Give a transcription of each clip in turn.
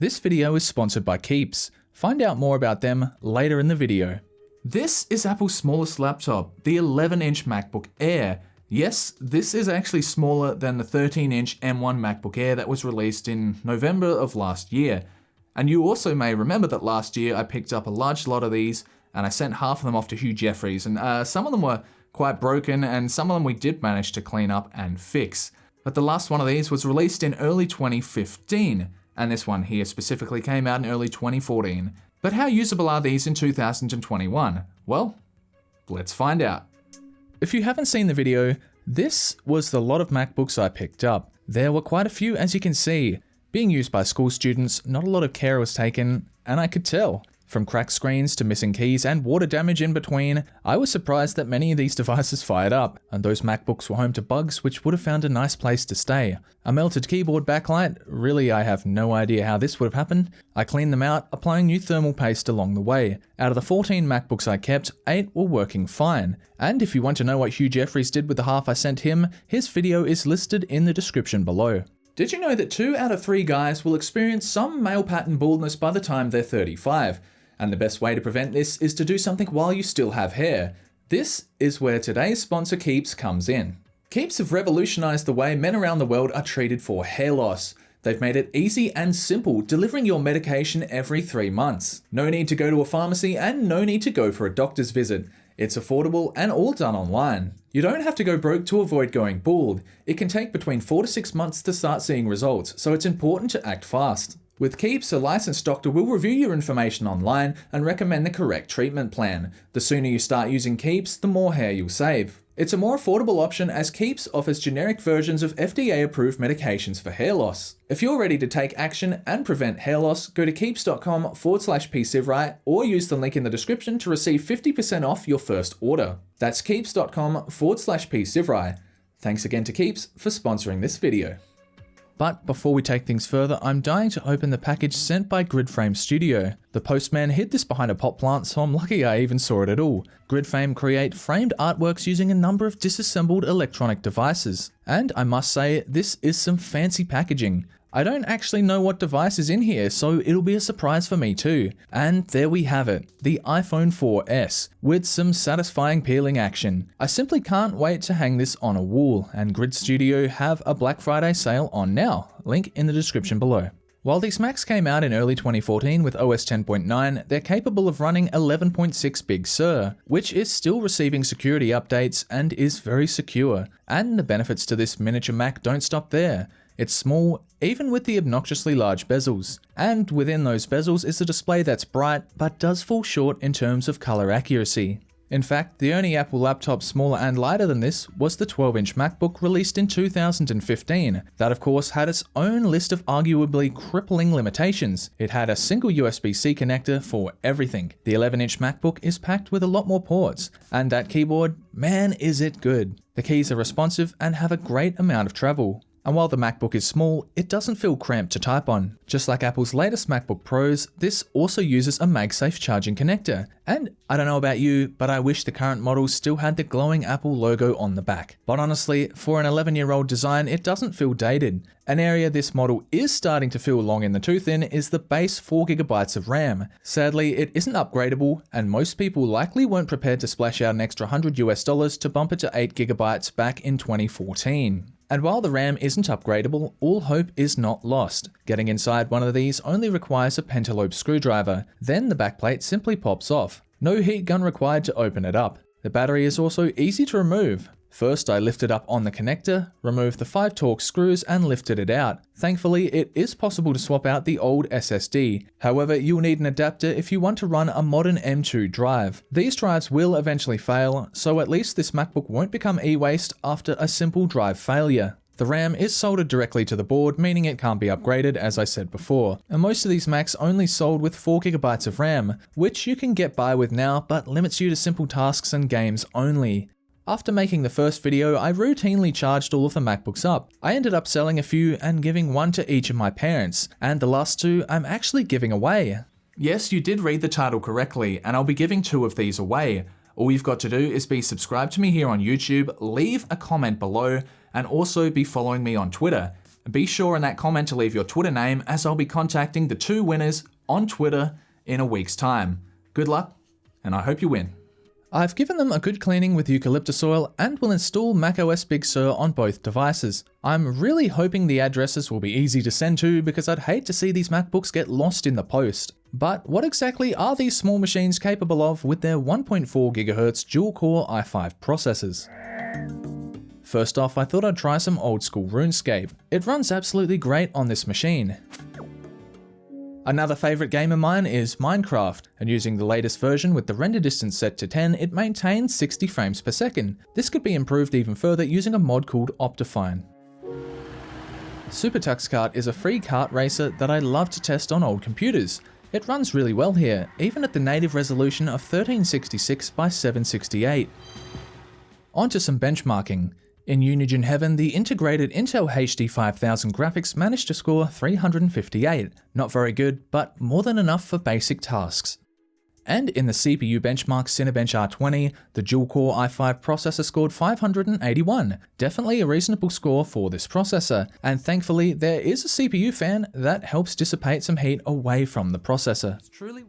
This video is sponsored by Keeps. Find out more about them later in the video. This is Apple's smallest laptop, the 11-inch MacBook Air. Yes, this is actually smaller than the 13-inch M1 MacBook Air that was released in November of last year. And you also may remember that last year I picked up a large lot of these and I sent half of them off to Hugh Jeffries, and some of them were quite broken and some of them we did manage to clean up and fix. But the last one of these was released in early 2015, and this one here specifically came out in early 2014. But how usable are these in 2021? Well, let's find out. If you haven't seen the video, this was the lot of MacBooks I picked up. There were quite a few, as you can see. Being used by school students, not a lot of care was taken, and I could tell. From cracked screens to missing keys and water damage in between, I was surprised that many of these devices fired up, and those MacBooks were home to bugs which would have found a nice place to stay. A melted keyboard backlight? Really, I have no idea how this would have happened. I cleaned them out, applying new thermal paste along the way. Out of the 14 MacBooks I kept, 8 were working fine. And if you want to know what Hugh Jeffries did with the half I sent him, his video is listed in the description below. Did you know that 2 out of 3 guys will experience some male pattern baldness by the time they're 35? And the best way to prevent this is to do something while you still have hair. This is where today's sponsor Keeps comes in. Keeps have revolutionized the way men around the world are treated for hair loss. They've made it easy and simple, delivering your medication every 3 months. No need to go to a pharmacy and no need to go for a doctor's visit. It's affordable and all done online. You don't have to go broke to avoid going bald. It can take between 4 to 6 months to start seeing results, so it's important to act fast. With Keeps, a licensed doctor will review your information online and recommend the correct treatment plan. The sooner you start using Keeps, the more hair you'll save. It's a more affordable option as Keeps offers generic versions of FDA-approved medications for hair loss. If you're ready to take action and prevent hair loss, go to keeps.com/Psivewri or use the link in the description to receive 50% off your first order. That's keeps.com/Psivewri. Thanks again to Keeps for sponsoring this video. But before we take things further, I'm dying to open the package sent by Gridframe Studio. The postman hid this behind a pot plant, so I'm lucky I even saw it at all. Gridframe create framed artworks using a number of disassembled electronic devices. And I must say, this is some fancy packaging. I don't actually know what device is in here, so it'll be a surprise for me too. And there we have it, the iPhone 4S, with some satisfying peeling action. I simply can't wait to hang this on a wall, and Grid Studio have a Black Friday sale on now, link in the description below. While these Macs came out in early 2014 with OS 10.9, they're capable of running 11.6 Big Sur, which is still receiving security updates and is very secure. And the benefits to this miniature Mac don't stop there. It's small, even with the obnoxiously large bezels. And within those bezels is a display that's bright, but does fall short in terms of color accuracy. In fact, the only Apple laptop smaller and lighter than this was the 12-inch MacBook released in 2015. That of course had its own list of arguably crippling limitations. It had a single USB-C connector for everything. The 11-inch MacBook is packed with a lot more ports. And that keyboard, man is it good. The keys are responsive and have a great amount of travel. And while the MacBook is small, it doesn't feel cramped to type on. Just like Apple's latest MacBook Pros, this also uses a MagSafe charging connector. And I don't know about you, but I wish the current models still had the glowing Apple logo on the back. But honestly, for an 11-year-old design, it doesn't feel dated. An area this model is starting to feel long in the tooth in is the base 4GB of RAM. Sadly, it isn't upgradable, and most people likely weren't prepared to splash out an extra $100 to bump it to 8GB back in 2014. And while the RAM isn't upgradable, all hope is not lost. Getting inside one of these only requires a pentalobe screwdriver, then the backplate simply pops off. No heat gun required to open it up. The battery is also easy to remove. First, I lifted up on the connector, removed the 5 Torx screws and lifted it out. Thankfully, it is possible to swap out the old SSD. However, you'll need an adapter if you want to run a modern M2 drive. These drives will eventually fail, so at least this MacBook won't become e-waste after a simple drive failure. The RAM is soldered directly to the board, meaning it can't be upgraded, as I said before. And most of these Macs only sold with 4GB of RAM, which you can get by with now, but limits you to simple tasks and games only. After making the first video, I routinely charged all of the MacBooks up. I ended up selling a few and giving one to each of my parents, and the last 2 I'm actually giving away. Yes, you did read the title correctly, and I'll be giving 2 of these away. All you've got to do is be subscribed to me here on YouTube, leave a comment below, and also be following me on Twitter. Be sure in that comment to leave your Twitter name, as I'll be contacting the 2 winners on Twitter in a week's time. Good luck, and I hope you win. I've given them a good cleaning with eucalyptus oil and will install macOS Big Sur on both devices. I'm really hoping the addresses will be easy to send to, because I'd hate to see these MacBooks get lost in the post. But what exactly are these small machines capable of with their 1.4 GHz dual-core i5 processors? First off, I thought I'd try some old school RuneScape. It runs absolutely great on this machine. Another favourite game of mine is Minecraft, and using the latest version with the render distance set to 10, it maintains 60 frames per second. This could be improved even further using a mod called Optifine. SuperTux Kart is a free kart racer that I love to test on old computers. It runs really well here, even at the native resolution of 1366 by 768. On to some benchmarking. In Unigine Heaven, the integrated Intel HD 5000 graphics managed to score 358. Not very good, but more than enough for basic tasks. And in the CPU benchmark Cinebench R20, the dual-core i5 processor scored 581. Definitely a reasonable score for this processor, and thankfully there is a CPU fan that helps dissipate some heat away from the processor.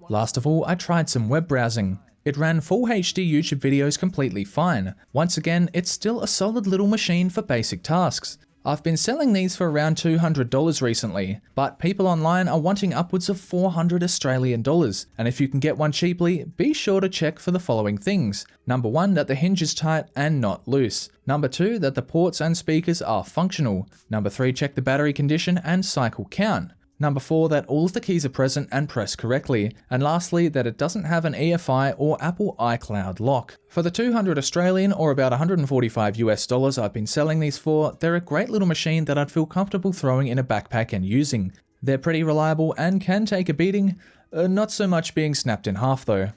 Last of all, I tried some web browsing. It ran full HD YouTube videos completely fine. Once again, it's still a solid little machine for basic tasks. I've been selling these for around $200 recently, but people online are wanting upwards of 400 Australian dollars, and if you can get one cheaply, be sure to check for the following things. Number 1, that the hinge is tight and not loose. Number 2, that the ports and speakers are functional. Number 3, check the battery condition and cycle count. Number 4, that all of the keys are present and pressed correctly. And lastly, that it doesn't have an EFI or Apple iCloud lock. For the 200 Australian or about 145 US dollars I've been selling these for, they're a great little machine that I'd feel comfortable throwing in a backpack and using. They're pretty reliable and can take a beating, not so much being snapped in half though.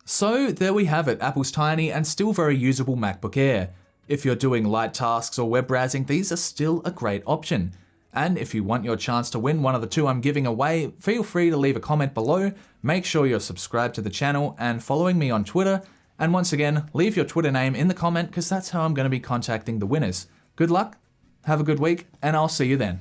So there we have it, Apple's tiny and still very usable MacBook Air. If you're doing light tasks or web browsing, these are still a great option. And if you want your chance to win one of the 2 I'm giving away, feel free to leave a comment below, make sure you're subscribed to the channel and following me on Twitter, and once again, leave your Twitter name in the comment because that's how I'm going to be contacting the winners. Good luck, have a good week, and I'll see you then.